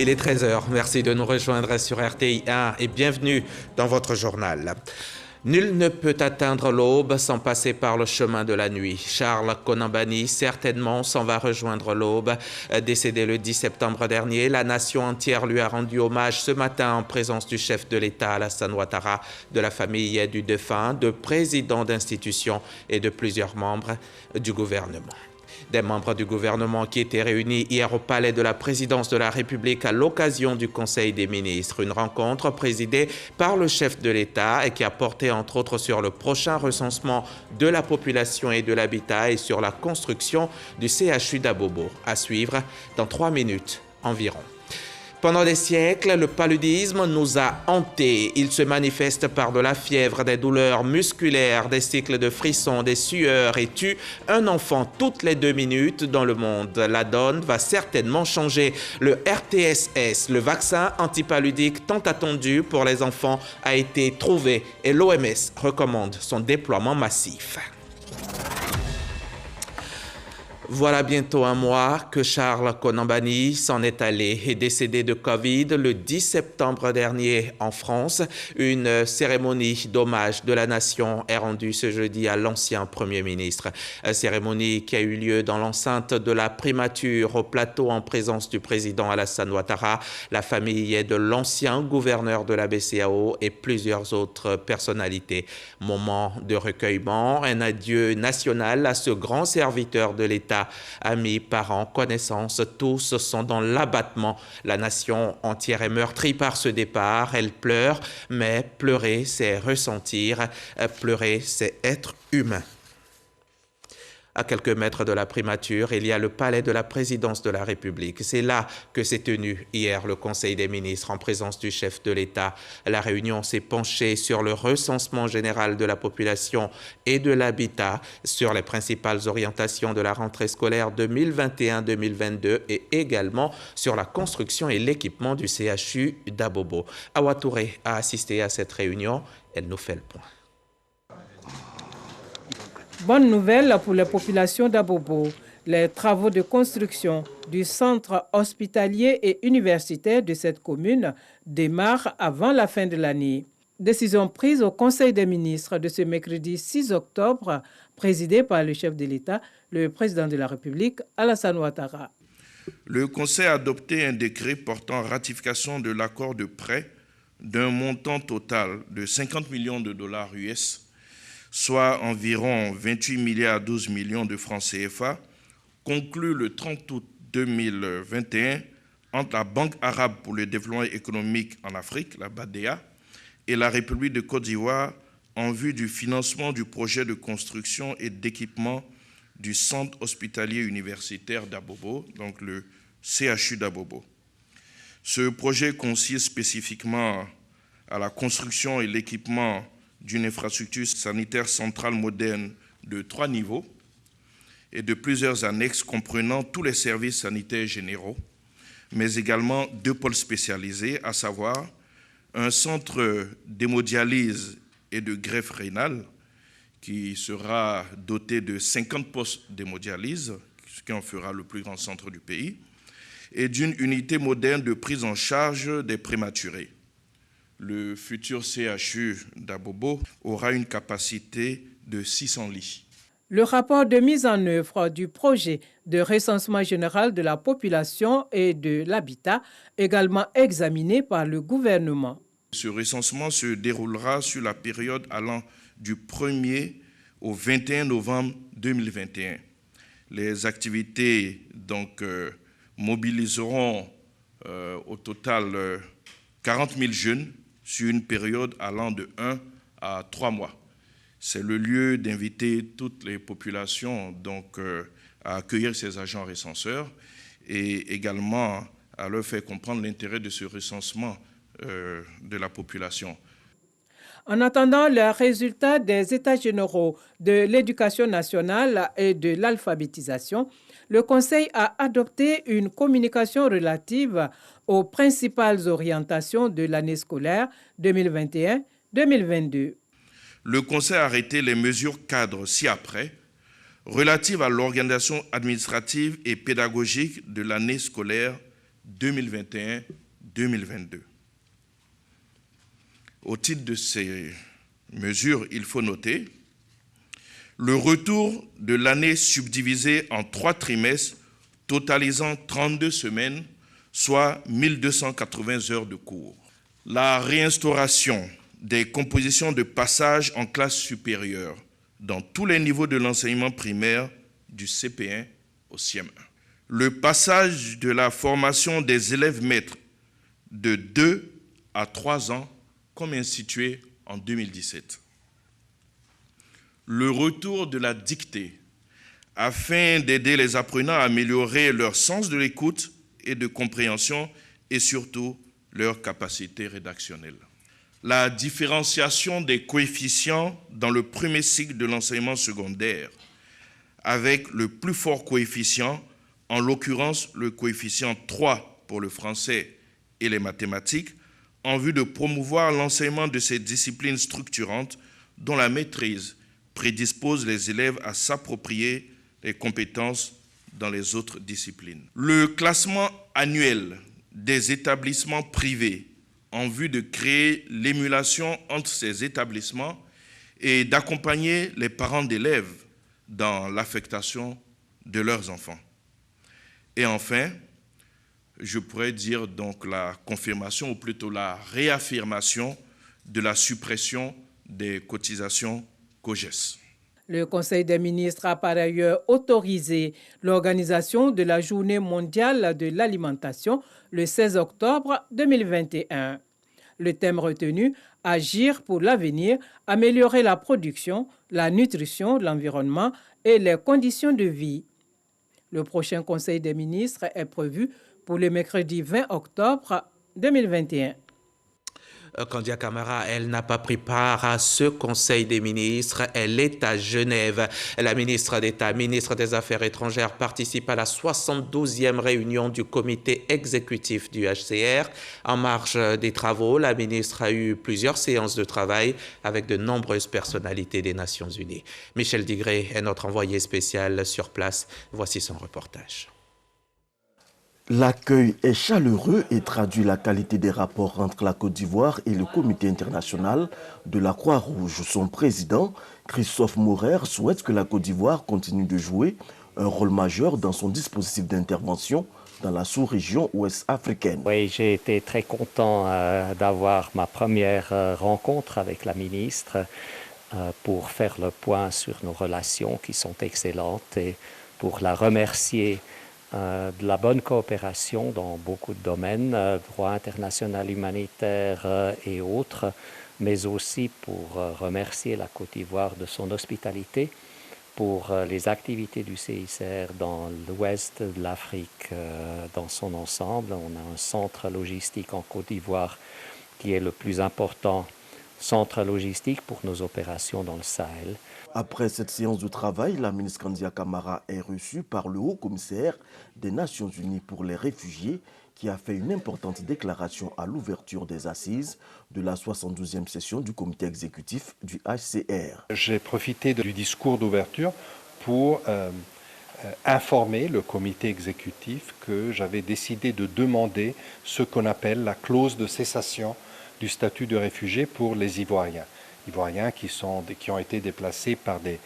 Il est 13 h. Merci de nous rejoindre sur RTI 1 et bienvenue dans votre journal. Nul ne peut atteindre l'aube sans passer par le chemin de la nuit. Charles Konan-Banny, certainement, s'en va rejoindre l'aube. Décédé le 10 septembre dernier, la nation entière lui a rendu hommage ce matin en présence du chef de l'État, Alassane Ouattara, de la famille du défunt, de présidents d'institutions et de plusieurs membres du gouvernement. Des membres du gouvernement qui étaient réunis hier au palais de la présidence de la République à l'occasion du Conseil des ministres. Une rencontre présidée par le chef de l'État et qui a porté entre autres sur le prochain recensement de la population et de l'habitat et sur la construction du CHU d'Abobo. À suivre dans 3 minutes environ. Pendant des siècles, le paludisme nous a hantés. Il se manifeste par de la fièvre, des douleurs musculaires, des cycles de frissons, des sueurs et tue un enfant toutes les 2 minutes dans le monde. La donne va certainement changer. Le RTSS, le vaccin antipaludique tant attendu pour les enfants, a été trouvé et l'OMS recommande son déploiement massif. Voilà bientôt un mois que Charles Konan-Banny s'en est allé et décédé de Covid le 10 septembre dernier en France. Une cérémonie d'hommage de la nation est rendue ce jeudi à l'ancien Premier ministre. Une cérémonie qui a eu lieu dans l'enceinte de la primature au plateau en présence du président Alassane Ouattara, la famille de l'ancien gouverneur de la BCEAO et plusieurs autres personnalités. Moment de recueillement, un adieu national à ce grand serviteur de l'État. Amis, parents, connaissances, tous sont dans l'abattement. La nation entière est meurtrie par ce départ. Elle pleure, mais pleurer, c'est ressentir. Pleurer, c'est être humain. À quelques mètres de la primature, il y a le palais de la présidence de la République. C'est là que s'est tenu hier le Conseil des ministres en présence du chef de l'État. La réunion s'est penchée sur le recensement général de la population et de l'habitat, sur les principales orientations de la rentrée scolaire 2021-2022 et également sur la construction et l'équipement du CHU d'Abobo. Awa Touré a assisté à cette réunion. Elle nous fait le point. Bonne nouvelle pour les populations d'Abobo. Les travaux de construction du centre hospitalier et universitaire de cette commune démarrent avant la fin de l'année. Décision prise au Conseil des ministres de ce mercredi 6 octobre, présidé par le chef de l'État, le président de la République, Alassane Ouattara. Le Conseil a adopté un décret portant ratification de l'accord de prêt d'un montant total de 50 millions de dollars US, soit environ 28 milliards 12 millions de francs CFA, conclu le 30 août 2021 entre la Banque arabe pour le développement économique en Afrique, la BADEA, et la République de Côte d'Ivoire en vue du financement du projet de construction et d'équipement du centre hospitalier universitaire d'Abobo, donc le CHU d'Abobo. Ce projet consiste spécifiquement à la construction et l'équipement d'une infrastructure sanitaire centrale moderne de 3 niveaux et de plusieurs annexes comprenant tous les services sanitaires généraux, mais également 2 pôles spécialisés, à savoir un centre d'hémodialyse et de greffe rénale qui sera doté de 50 postes d'hémodialyse, ce qui en fera le plus grand centre du pays, et d'une unité moderne de prise en charge des prématurés. Le futur CHU d'Abobo aura une capacité de 600 lits. Le rapport de mise en œuvre du projet de recensement général de la population et de l'habitat, également examiné par le gouvernement. Ce recensement se déroulera sur la période allant du 1er au 21 novembre 2021. Les activités mobiliseront au total 40 000 jeunes sur une période allant de 1 à 3 mois. C'est le lieu d'inviter toutes les populations à accueillir ces agents recenseurs et également à leur faire comprendre l'intérêt de ce recensement de la population. En attendant les résultats des États généraux de l'éducation nationale et de l'alphabétisation, le Conseil a adopté une communication relative aux principales orientations de l'année scolaire 2021-2022. Le Conseil a arrêté les mesures cadres ci-après relatives à l'organisation administrative et pédagogique de l'année scolaire 2021-2022. Au titre de ces mesures, il faut noter le retour de l'année subdivisée en 3 trimestres totalisant 32 semaines, soit 1280 heures de cours. La réinstauration des compositions de passage en classe supérieure dans tous les niveaux de l'enseignement primaire du CP1 au CM1. Le passage de la formation des élèves maîtres de 2 à 3 ans comme institué en 2017. Le retour de la dictée afin d'aider les apprenants à améliorer leur sens de l'écoute et de compréhension et surtout leur capacité rédactionnelle. La différenciation des coefficients dans le premier cycle de l'enseignement secondaire avec le plus fort coefficient, en l'occurrence le coefficient 3 pour le français et les mathématiques, en vue de promouvoir l'enseignement de ces disciplines structurantes dont la maîtrise prédispose les élèves à s'approprier les compétences dans les autres disciplines. Le classement annuel des établissements privés en vue de créer l'émulation entre ces établissements et d'accompagner les parents d'élèves dans l'affectation de leurs enfants. Et enfin, je pourrais dire donc la confirmation ou plutôt la réaffirmation de la suppression des cotisations COGES. Le Conseil des ministres a par ailleurs autorisé l'organisation de la Journée mondiale de l'alimentation le 16 octobre 2021. Le thème retenu, agir pour l'avenir, améliorer la production, la nutrition, l'environnement et les conditions de vie. Le prochain Conseil des ministres est prévu pour le mercredi 20 octobre 2021. Kandia Camara, elle n'a pas pris part à ce Conseil des ministres. Elle est à Genève. La ministre d'État, ministre des Affaires étrangères, participe à la 72e réunion du comité exécutif du HCR. En marge des travaux, la ministre a eu plusieurs séances de travail avec de nombreuses personnalités des Nations Unies. Michel Digré est notre envoyé spécial sur place. Voici son reportage. L'accueil est chaleureux et traduit la qualité des rapports entre la Côte d'Ivoire et le Comité international de la Croix-Rouge. Son président, Christophe Maurer, souhaite que la Côte d'Ivoire continue de jouer un rôle majeur dans son dispositif d'intervention dans la sous-région ouest africaine. Oui, j'ai été très content d'avoir ma première rencontre avec la ministre pour faire le point sur nos relations qui sont excellentes et pour la remercier de la bonne coopération dans beaucoup de domaines, droit international humanitaire et autres, mais aussi pour remercier la Côte d'Ivoire de son hospitalité pour les activités du CICR dans l'ouest de l'Afrique dans son ensemble. On a un centre logistique en Côte d'Ivoire qui est le plus important centre logistique pour nos opérations dans le Sahel. Après cette séance de travail, la ministre Kandia Camara est reçue par le haut-commissaire des Nations Unies pour les réfugiés qui a fait une importante déclaration à l'ouverture des assises de la 72e session du comité exécutif du HCR. J'ai profité du discours d'ouverture pour informer le comité exécutif que j'avais décidé de demander ce qu'on appelle la clause de cessation du statut de réfugié pour les Ivoiriens qui ont été déplacés par des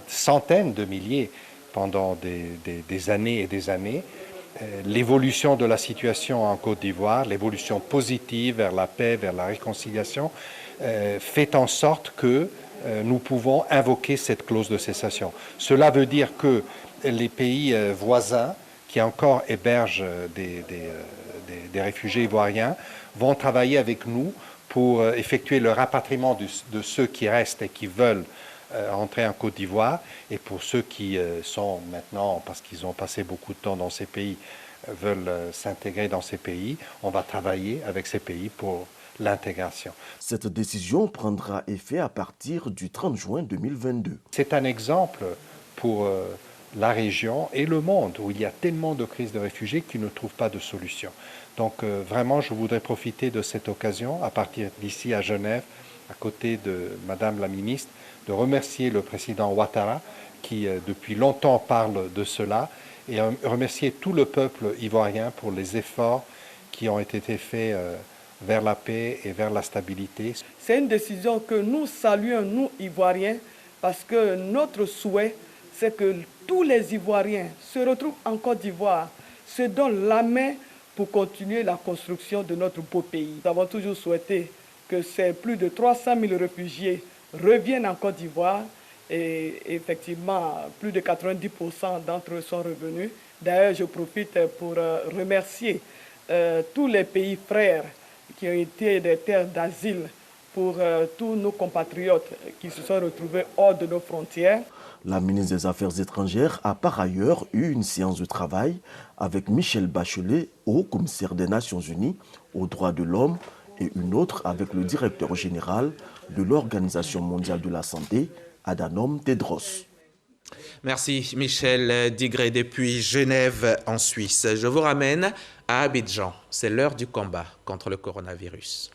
centaines de milliers pendant des années et des années. L'évolution de la situation en Côte d'Ivoire, l'évolution positive vers la paix, vers la réconciliation, fait en sorte que nous pouvons invoquer cette clause de cessation. Cela veut dire que les pays voisins qui encore hébergent des réfugiés ivoiriens vont travailler avec nous pour effectuer le rapatriement de ceux qui restent et qui veulent entrer en Côte d'Ivoire. Et pour ceux qui sont maintenant, parce qu'ils ont passé beaucoup de temps dans ces pays, veulent s'intégrer dans ces pays, on va travailler avec ces pays pour l'intégration. Cette décision prendra effet à partir du 30 juin 2022. C'est un exemple pour la région et le monde où il y a tellement de crises de réfugiés qui ne trouvent pas de solution. Donc vraiment, je voudrais profiter de cette occasion, à partir d'ici à Genève, à côté de Madame la ministre, de remercier le président Ouattara qui depuis longtemps parle de cela et remercier tout le peuple ivoirien pour les efforts qui ont été faits vers la paix et vers la stabilité. C'est une décision que nous saluons, nous, Ivoiriens, parce que notre souhait, c'est que tous les Ivoiriens se retrouvent en Côte d'Ivoire, se donnent la main pour continuer la construction de notre beau pays. Nous avons toujours souhaité que ces plus de 300 000 réfugiés reviennent en Côte d'Ivoire et effectivement, plus de 90% d'entre eux sont revenus. D'ailleurs, je profite pour remercier tous les pays frères qui ont été des terres d'asile pour tous nos compatriotes qui se sont retrouvés hors de nos frontières. La ministre des Affaires étrangères a par ailleurs eu une séance de travail avec Michelle Bachelet, haut commissaire des Nations Unies aux droits de l'homme, et une autre avec le directeur général de l'Organisation mondiale de la santé, Adhanom Tedros. Merci Michel Digré depuis Genève en Suisse. Je vous ramène à Abidjan. C'est l'heure du combat contre le coronavirus.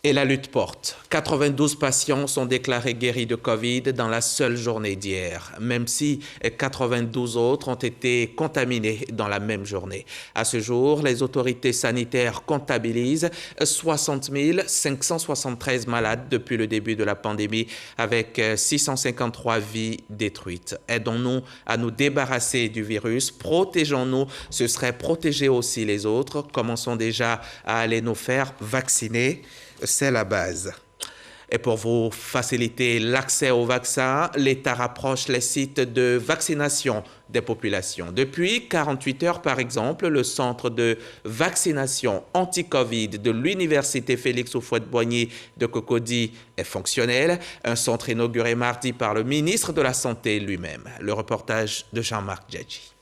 Et la lutte porte. 92 patients sont déclarés guéris de Covid dans la seule journée d'hier, même si 92 autres ont été contaminés dans la même journée. À ce jour, les autorités sanitaires comptabilisent 60 573 malades depuis le début de la pandémie, avec 653 vies détruites. Aidons-nous à nous débarrasser du virus, protégeons-nous, ce serait protéger aussi les autres. Commençons déjà à aller nous faire vacciner. C'est la base. Et pour vous faciliter l'accès au vaccin, l'État rapproche les sites de vaccination des populations. Depuis 48 heures, par exemple, le centre de vaccination anti-Covid de l'Université Félix Houphouët-Boigny de Cocody est fonctionnel. Un centre inauguré mardi par le ministre de la Santé lui-même. Le reportage de Jean-Marc Djadji.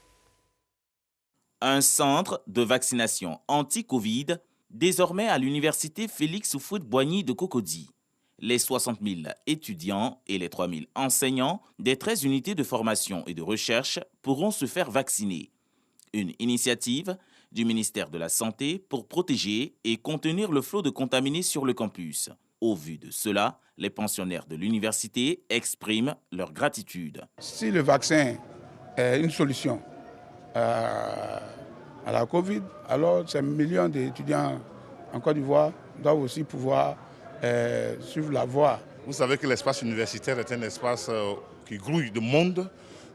Un centre de vaccination anti-Covid désormais à l'université Félix Houphouët-Boigny de Cocody. Les 60 000 étudiants et les 3 000 enseignants des 13 unités de formation et de recherche pourront se faire vacciner. Une initiative du ministère de la Santé pour protéger et contenir le flot de contaminés sur le campus. Au vu de cela, les pensionnaires de l'université expriment leur gratitude. Si le vaccin est une solution à la Covid, alors ces millions d'étudiants en Côte d'Ivoire doivent aussi pouvoir suivre la voie. Vous savez que l'espace universitaire est un espace qui grouille de monde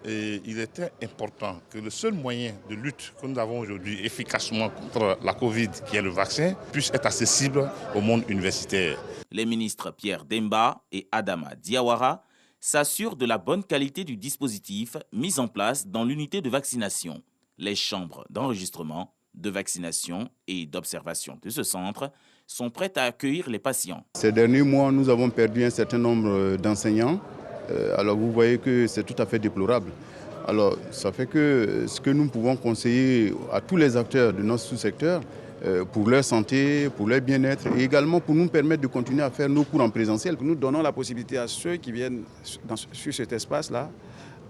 et il était important que le seul moyen de lutte que nous avons aujourd'hui efficacement contre la Covid, qui est le vaccin, puisse être accessible au monde universitaire. Les ministres Pierre Demba et Adama Diawara s'assurent de la bonne qualité du dispositif mis en place dans l'unité de vaccination. Les chambres d'enregistrement, de vaccination et d'observation de ce centre sont prêtes à accueillir les patients. Ces derniers mois, nous avons perdu un certain nombre d'enseignants. Alors vous voyez que c'est tout à fait déplorable. Alors ça fait que ce que nous pouvons conseiller à tous les acteurs de notre sous-secteur pour leur santé, pour leur bien-être et également pour nous permettre de continuer à faire nos cours en présentiel. Nous donnons la possibilité à ceux qui viennent sur cet espace-là,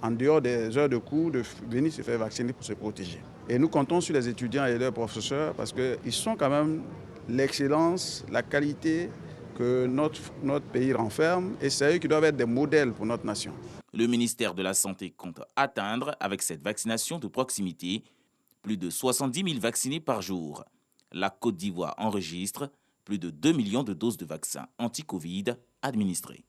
en dehors des heures de cours, de venir se faire vacciner pour se protéger. Et nous comptons sur les étudiants et leurs professeurs parce qu'ils sont quand même l'excellence, la qualité que notre pays renferme et c'est eux qui doivent être des modèles pour notre nation. Le ministère de la Santé compte atteindre, avec cette vaccination de proximité, plus de 70 000 vaccinés par jour. La Côte d'Ivoire enregistre plus de 2 millions de doses de vaccins anti-Covid administrés.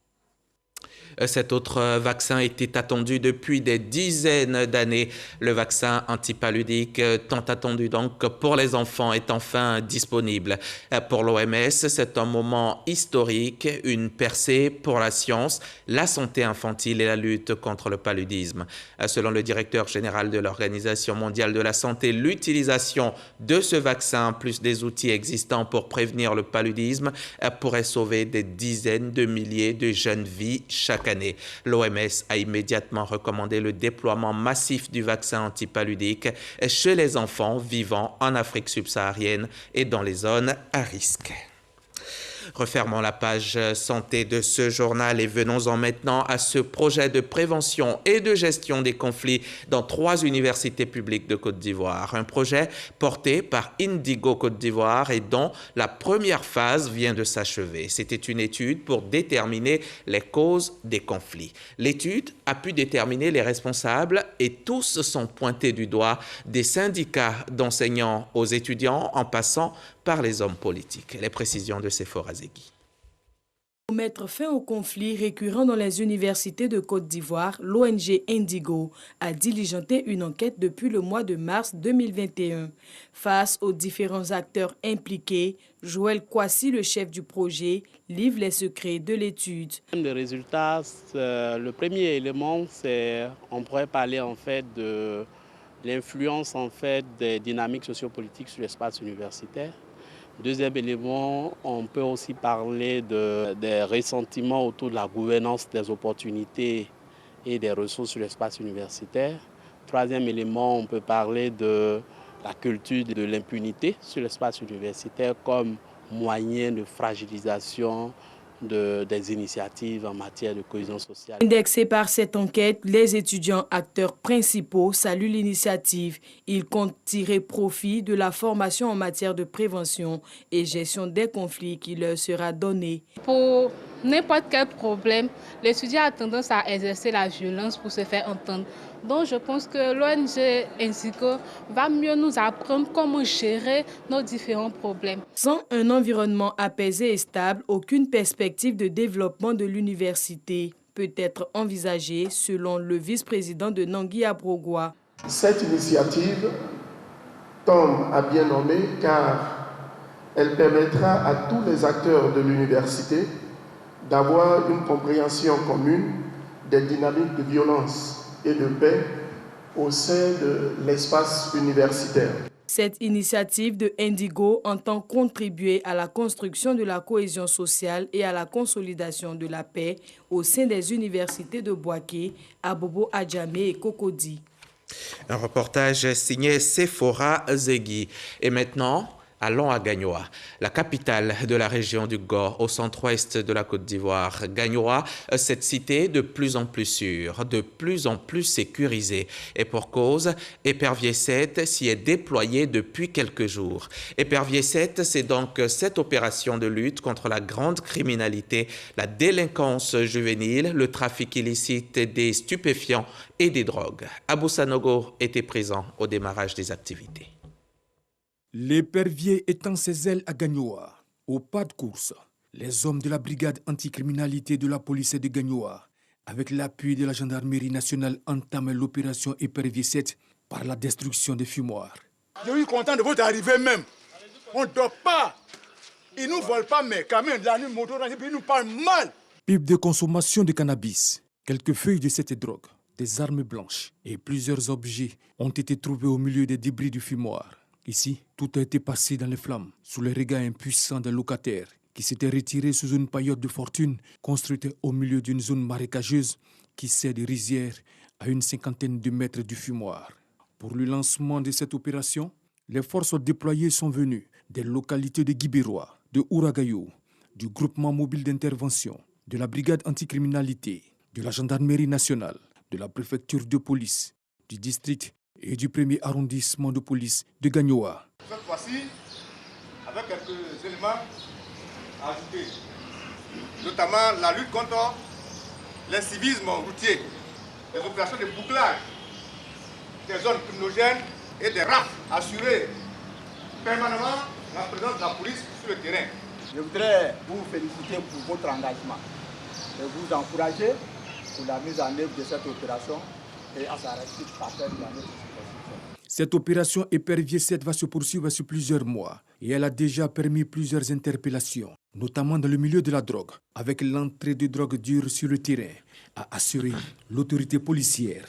Cet autre vaccin était attendu depuis des dizaines d'années. Le vaccin antipaludique, tant attendu donc pour les enfants, est enfin disponible. Pour l'OMS, c'est un moment historique, une percée pour la science, la santé infantile et la lutte contre le paludisme. Selon le directeur général de l'Organisation mondiale de la santé, l'utilisation de ce vaccin, plus des outils existants pour prévenir le paludisme, pourrait sauver des dizaines de milliers de jeunes vies chaque année. L'OMS a immédiatement recommandé le déploiement massif du vaccin antipaludique chez les enfants vivant en Afrique subsaharienne et dans les zones à risque. Refermons la page santé de ce journal et venons-en maintenant à ce projet de prévention et de gestion des conflits dans 3 universités publiques de Côte d'Ivoire. Un projet porté par Indigo Côte d'Ivoire et dont la première phase vient de s'achever. C'était une étude pour déterminer les causes des conflits. L'étude a pu déterminer les responsables et tous sont pointés du doigt, des syndicats d'enseignants aux étudiants en passant par les hommes politiques. Les précisions de Sephora Zegui. Pour mettre fin aux conflits récurrents dans les universités de Côte d'Ivoire, l'ONG Indigo a diligenté une enquête depuis le mois de mars 2021. Face aux différents acteurs impliqués, Joël Kwasi, le chef du projet, livre les secrets de l'étude. Le résultat, le premier élément, c'est on pourrait parler en fait de l'influence en fait des dynamiques sociopolitiques sur l'espace universitaire. Deuxième élément, on peut aussi parler des ressentiments autour de la gouvernance des opportunités et des ressources sur l'espace universitaire. Troisième élément, on peut parler de la culture de l'impunité sur l'espace universitaire comme moyen de fragilisation des initiatives en matière de cohésion sociale. Indexés par cette enquête, les étudiants acteurs principaux saluent l'initiative. Ils comptent tirer profit de la formation en matière de prévention et gestion des conflits qui leur sera donnée. Pour n'importe quel problème, l'étudiant a tendance à exercer la violence pour se faire entendre. Donc je pense que l'ONG Indigo va mieux nous apprendre comment gérer nos différents problèmes. Sans un environnement apaisé et stable, aucune perspective de développement de l'université peut être envisagée, selon le vice-président de Nangui Abrogwa. Cette initiative tombe à bien nommer car elle permettra à tous les acteurs de l'université d'avoir une compréhension commune des dynamiques de violence et de paix au sein de l'espace universitaire. Cette initiative de Indigo entend contribuer à la construction de la cohésion sociale et à la consolidation de la paix au sein des universités de Bouaké, Abobo Adjamé et Cocody. Un reportage signé Sephora Zegui. Et maintenant, allons à Gagnoa, la capitale de la région du Gor, au centre-ouest de la Côte d'Ivoire. Gagnoa, cette cité de plus en plus sûre, de plus en plus sécurisée. Et pour cause, Épervier 7 s'y est déployé depuis quelques jours. Épervier 7, c'est donc cette opération de lutte contre la grande criminalité, la délinquance juvénile, le trafic illicite des stupéfiants et des drogues. Abou Sanogo était présent au démarrage des activités. L'épervier étend ses ailes à Gagnoa. Au pas de course, les hommes de la brigade anticriminalité de la police de Gagnoa, avec l'appui de la gendarmerie nationale, entament l'opération Épervier 7 par la destruction des fumoirs. Je suis content de votre arrivée même. On ne dort pas. Ils ne nous volent pas, mais quand même, la nuit, ils nous parlent mal. Pipe de consommation de cannabis, quelques feuilles de cette drogue, des armes blanches et plusieurs objets ont été trouvés au milieu des débris du fumoir. Ici, tout a été passé dans les flammes, sous les regards impuissants des locataires qui s'étaient retirés sous une paillote de fortune construite au milieu d'une zone marécageuse qui sert de rizière à une 50aine de mètres du fumoir. Pour le lancement de cette opération, les forces déployées sont venues des localités de Guibérois, de Ouragayou, du groupement mobile d'intervention, de la brigade anticriminalité, de la gendarmerie nationale, de la préfecture de police, du district et du premier arrondissement de police de Gagnoa. Cette fois-ci, avec quelques éléments à ajouter, notamment la lutte contre l'incivisme routier, les opérations de bouclage des zones criminogènes et des rafles, assurer permanemment la présence de la police sur le terrain. Je voudrais vous féliciter pour votre engagement et vous encourager pour la mise en œuvre de cette opération et à sa réussite parfaite dans notre situation. Cette opération Épervier 7 va se poursuivre sur plusieurs mois et elle a déjà permis plusieurs interpellations, notamment dans le milieu de la drogue, avec l'entrée de drogue dure sur le terrain, a assuré l'autorité policière.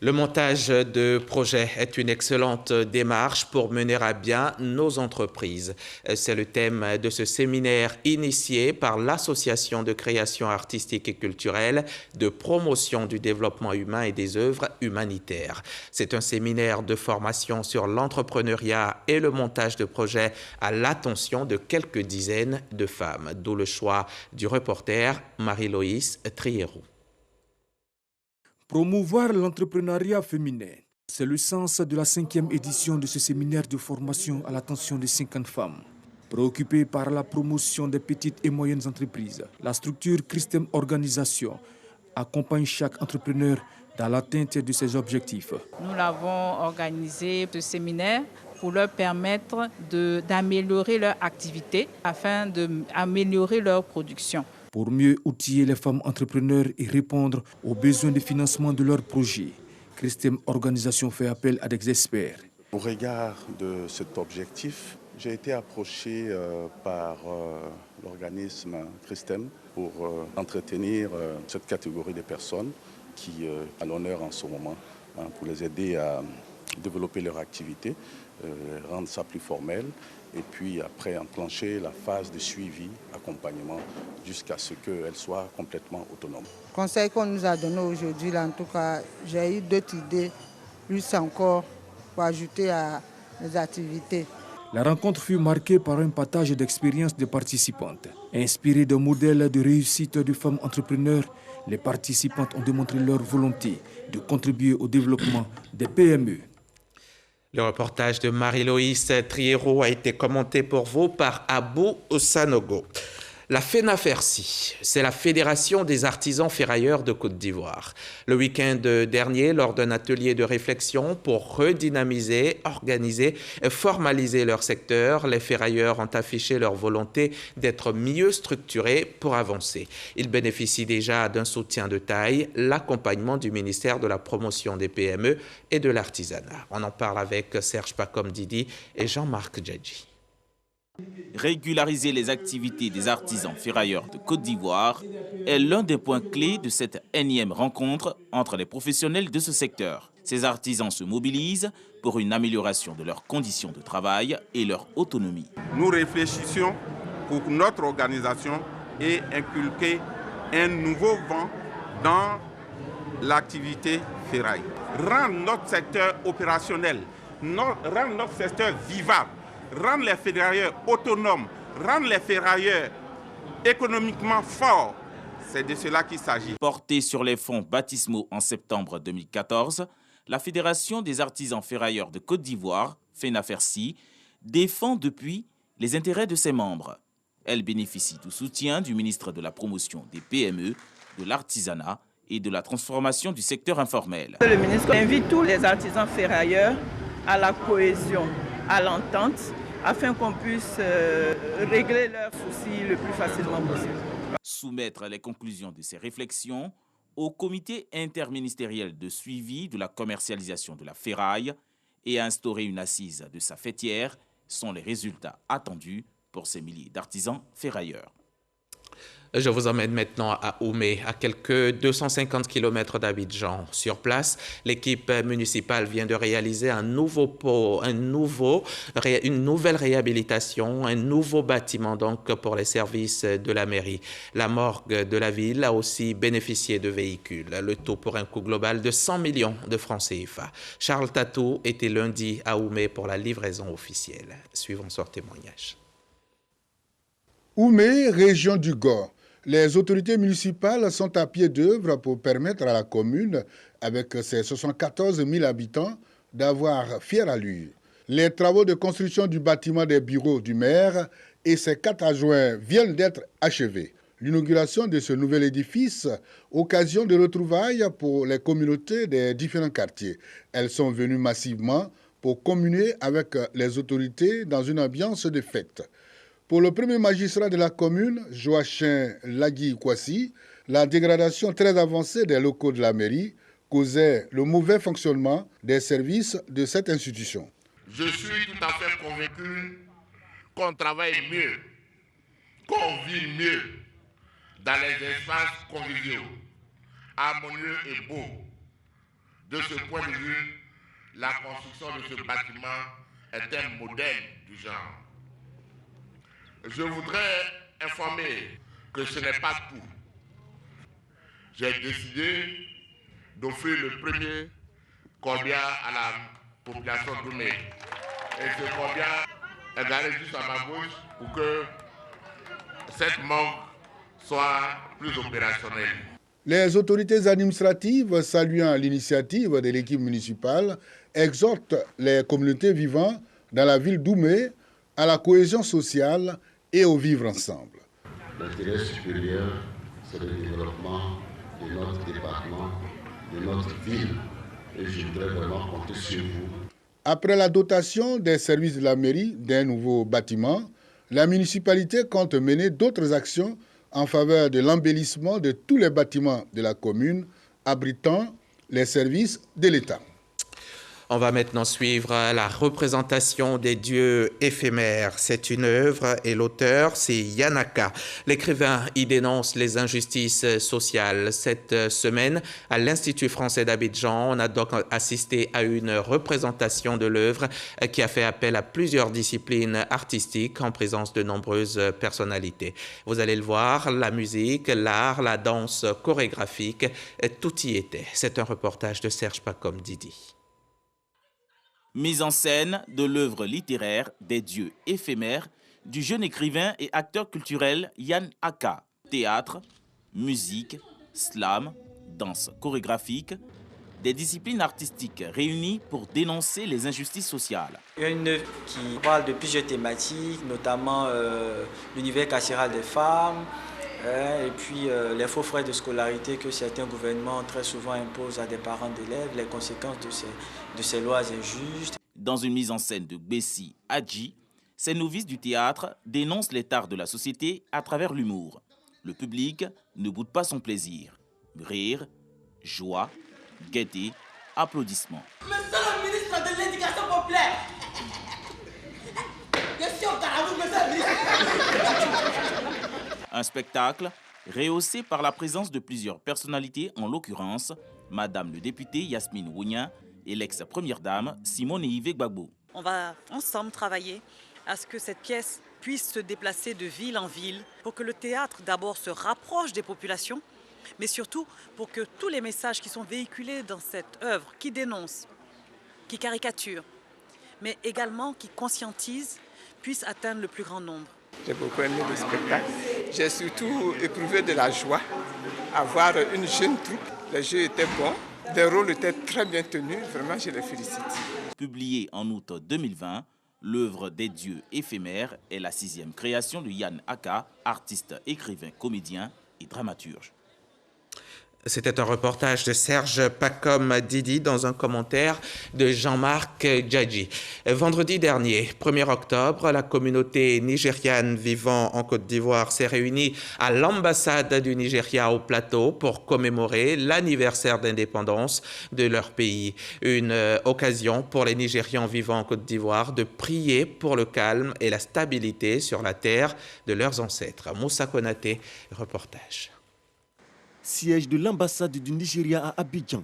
Le montage de projets est une excellente démarche pour mener à bien nos entreprises. C'est le thème de ce séminaire initié par l'Association de création artistique et culturelle de promotion du développement humain et des œuvres humanitaires. C'est un séminaire de formation sur l'entrepreneuriat et le montage de projets à l'attention de quelques dizaines de femmes, d'où le choix du reporter Marie-Loïs Trierro. Promouvoir l'entrepreneuriat féminin, c'est le sens de la 5e édition de ce séminaire de formation à l'attention de 50 femmes. Préoccupée par la promotion des petites et moyennes entreprises, la structure Christem Organisation accompagne chaque entrepreneur dans l'atteinte de ses objectifs. Nous l'avons organisé, ce séminaire, pour leur permettre d'améliorer leur activité afin d'améliorer leur production. Pour mieux outiller les femmes entrepreneurs et répondre aux besoins de financement de leurs projets, Christem Organisation fait appel à des experts. Au regard de cet objectif, j'ai été approché par l'organisme Christem pour entretenir cette catégorie de personnes qui a l'honneur en ce moment, pour les aider à développer leur activité, rendre ça plus formel et puis après enclencher la phase de suivi, accompagnement jusqu'à ce qu'elle soit complètement autonome. Le conseil qu'on nous a donné aujourd'hui, en tout cas, j'ai eu d'autres idées, plus encore pour ajouter à les activités. La rencontre fut marquée par un partage d'expériences des participantes. Inspirées d'un modèle de réussite de femmes entrepreneurs, les participantes ont démontré leur volonté de contribuer au développement des PME. Le reportage de Marie-Loïs Trierro a été commenté pour vous par Abou Sanogo. La FENAFERCI, c'est la Fédération des artisans ferrailleurs de Côte d'Ivoire. Le week-end dernier, lors d'un atelier de réflexion pour redynamiser, organiser et formaliser leur secteur, les ferrailleurs ont affiché leur volonté d'être mieux structurés pour avancer. Ils bénéficient déjà d'un soutien de taille, l'accompagnement du ministère de la Promotion des PME et de l'Artisanat. On en parle avec Serge Pacom Didi et Jean-Marc Djadji. Régulariser les activités des artisans ferrailleurs de Côte d'Ivoire est l'un des points clés de cette énième rencontre entre les professionnels de ce secteur. Ces artisans se mobilisent pour une amélioration de leurs conditions de travail et leur autonomie. Nous réfléchissons pour notre organisation et inculquer un nouveau vent dans l'activité ferraille. Rendre notre secteur opérationnel, rendre notre secteur vivable, rendre les ferrailleurs autonomes, rendre les ferrailleurs économiquement forts, c'est de cela qu'il s'agit. Portée sur les fonds baptismaux en septembre 2014, la Fédération des artisans ferrailleurs de Côte d'Ivoire, FENAFERCI, défend depuis les intérêts de ses membres. Elle bénéficie du soutien du ministre de la Promotion des PME, de l'Artisanat et de la transformation du secteur informel. Le ministre invite tous les artisans ferrailleurs à la cohésion, à l'entente, afin qu'on puisse régler leurs soucis le plus facilement possible. Soumettre les conclusions de ces réflexions au comité interministériel de suivi de la commercialisation de la ferraille et instaurer une assise de sa fêtière sont les résultats attendus pour ces milliers d'artisans ferrailleurs. Je vous emmène maintenant à Oumé, à quelques 250 km d'Abidjan. Sur place, l'équipe municipale vient de réaliser une nouvelle réhabilitation, un nouveau bâtiment donc pour les services de la mairie. La morgue de la ville a aussi bénéficié de véhicules, le tout pour un coût global de 100 millions de francs CFA. Charles Tatou était lundi à Oumé pour la livraison officielle. Suivons son témoignage. Oumé, région du Gord. Les autorités municipales sont à pied d'œuvre pour permettre à la commune, avec ses 74 000 habitants, d'avoir fière allure. Les travaux de construction du bâtiment des bureaux du maire et ses 4 adjoints viennent d'être achevés. L'inauguration de ce nouvel édifice, occasion de retrouvailles pour les communautés des différents quartiers. Elles sont venues massivement pour communier avec les autorités dans une ambiance de fête. Pour le premier magistrat de la commune, Joachim Lagui-Kwasi, la dégradation très avancée des locaux de la mairie causait le mauvais fonctionnement des services de cette institution. Je suis tout à fait convaincu qu'on travaille mieux, qu'on vit mieux dans les espaces conviviaux, harmonieux et beaux, De ce point de vue, la construction de ce bâtiment est un modèle du genre. Je voudrais informer que ce n'est pas tout. J'ai décidé d'offrir le premier corbillard à la population d'Oumé. Et ce corbillard est garé juste à ma gauche pour que cette morgue soit plus opérationnelle. Les autorités administratives, saluant l'initiative de l'équipe municipale, exhortent les communautés vivant dans la ville d'Oumé à la cohésion sociale et au vivre ensemble. L'intérêt supérieur, c'est le développement de notre département, de notre ville. Et je voudrais vraiment compter sur vous. Après la dotation des services de la mairie d'un nouveau bâtiment, la municipalité compte mener d'autres actions en faveur de l'embellissement de tous les bâtiments de la commune abritant les services de l'État. On va maintenant suivre la représentation des dieux éphémères. C'est une œuvre et l'auteur, c'est Yann Aka. L'écrivain y dénonce les injustices sociales. Cette semaine, à l'Institut français d'Abidjan, on a donc assisté à une représentation de l'œuvre qui a fait appel à plusieurs disciplines artistiques en présence de nombreuses personnalités. Vous allez le voir, la musique, l'art, la danse chorégraphique, tout y était. C'est un reportage de Serge Pacom Didi. Mise en scène de l'œuvre littéraire des dieux éphémères du jeune écrivain et acteur culturel Yann Aka. Théâtre, musique, slam, danse chorégraphique, des disciplines artistiques réunies pour dénoncer les injustices sociales. Il y a une œuvre qui parle de plusieurs thématiques, notamment l'univers carcéral des femmes, et puis les faux frais de scolarité que certains gouvernements très souvent imposent à des parents d'élèves, les conséquences de ces lois injustes. Dans une mise en scène de Gbessi Hadji, ces novices du théâtre dénoncent les tares de la société à travers l'humour. Le public ne boude pas son plaisir. Rire, joie, gaieté, applaudissements. Monsieur le ministre de l'Éducation populaire, question à vous, monsieur le ministre. Un spectacle rehaussé par la présence de plusieurs personnalités, en l'occurrence Madame le député Yasmine Wounia et l'ex-première dame Simone Yves Gbagbo. On va ensemble travailler à ce que cette pièce puisse se déplacer de ville en ville pour que le théâtre d'abord se rapproche des populations, mais surtout pour que tous les messages qui sont véhiculés dans cette œuvre, qui dénoncent, qui caricaturent, mais également qui conscientisent, puissent atteindre le plus grand nombre. J'ai beaucoup aimé le spectacle. J'ai surtout éprouvé de la joie à voir une jeune troupe. Les jeux étaient bons, les rôles étaient très bien tenus. Vraiment, je les félicite. Publiée en août 2020, l'œuvre des dieux éphémères est la 6e création de Yann Aka, artiste, écrivain, comédien et dramaturge. C'était un reportage de Serge Pacom Didi dans un commentaire de Jean-Marc Djadji. Vendredi dernier, 1er octobre, la communauté nigériane vivant en Côte d'Ivoire s'est réunie à l'ambassade du Nigeria au Plateau pour commémorer l'anniversaire d'indépendance de leur pays. Une occasion pour les Nigérians vivant en Côte d'Ivoire de prier pour le calme et la stabilité sur la terre de leurs ancêtres. Moussa Konaté, reportage. Siège de l'ambassade du Nigeria à Abidjan,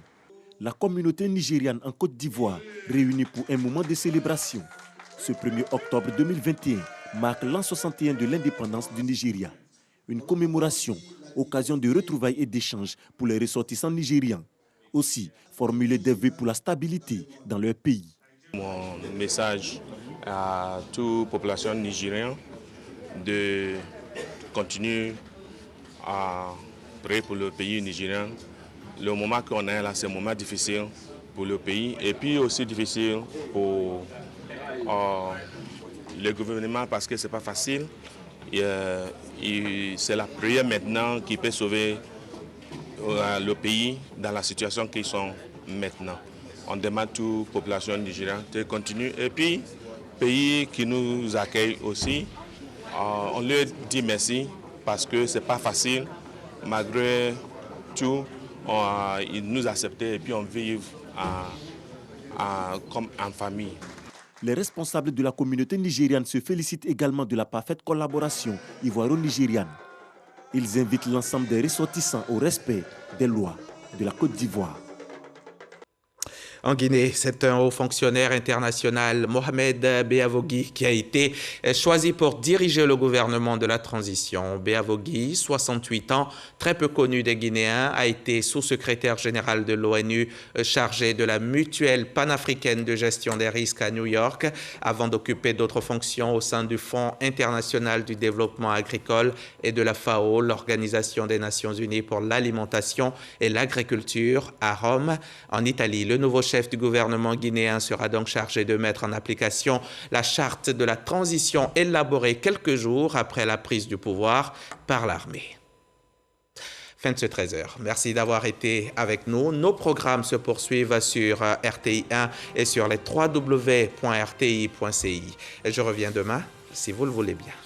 la communauté nigériane en Côte d'Ivoire réunie pour un moment de célébration. Ce 1er octobre 2021 marque l'an 61 de l'indépendance du Nigeria. Une commémoration, occasion de retrouvailles et d'échanges pour les ressortissants nigérians. Aussi, formuler des vœux pour la stabilité dans leur pays. Mon message à toute population nigérienne de continuer à prier pour le pays nigérien. Le moment qu'on est là, c'est un moment difficile pour le pays et puis aussi difficile pour le gouvernement parce que ce n'est pas facile. C'est la prière maintenant qui peut sauver le pays dans la situation qu'ils sont maintenant. On demande à toute population nigérienne de continuer. Et puis, pays qui nous accueille aussi, on leur dit merci parce que ce n'est pas facile. Malgré tout, ils nous acceptaient et puis on vit comme en famille. Les responsables de la communauté nigériane se félicitent également de la parfaite collaboration ivoiro-nigériane. Ils invitent l'ensemble des ressortissants au respect des lois de la Côte d'Ivoire. En Guinée, c'est un haut fonctionnaire international, Mohamed Beavogui, qui a été choisi pour diriger le gouvernement de la transition. Beavogui, 68 ans, très peu connu des Guinéens, a été sous-secrétaire général de l'ONU chargé de la mutuelle panafricaine de gestion des risques à New York, avant d'occuper d'autres fonctions au sein du Fonds international du développement agricole et de la FAO, l'Organisation des Nations Unies pour l'alimentation et l'agriculture, à Rome, en Italie. Le nouveau chef du gouvernement guinéen sera donc chargé de mettre en application la charte de la transition élaborée quelques jours après la prise du pouvoir par l'armée. Fin de ce 13h. Merci d'avoir été avec nous. Nos programmes se poursuivent sur RTI 1 et sur les www.rti.ci. Je reviens demain, si vous le voulez bien.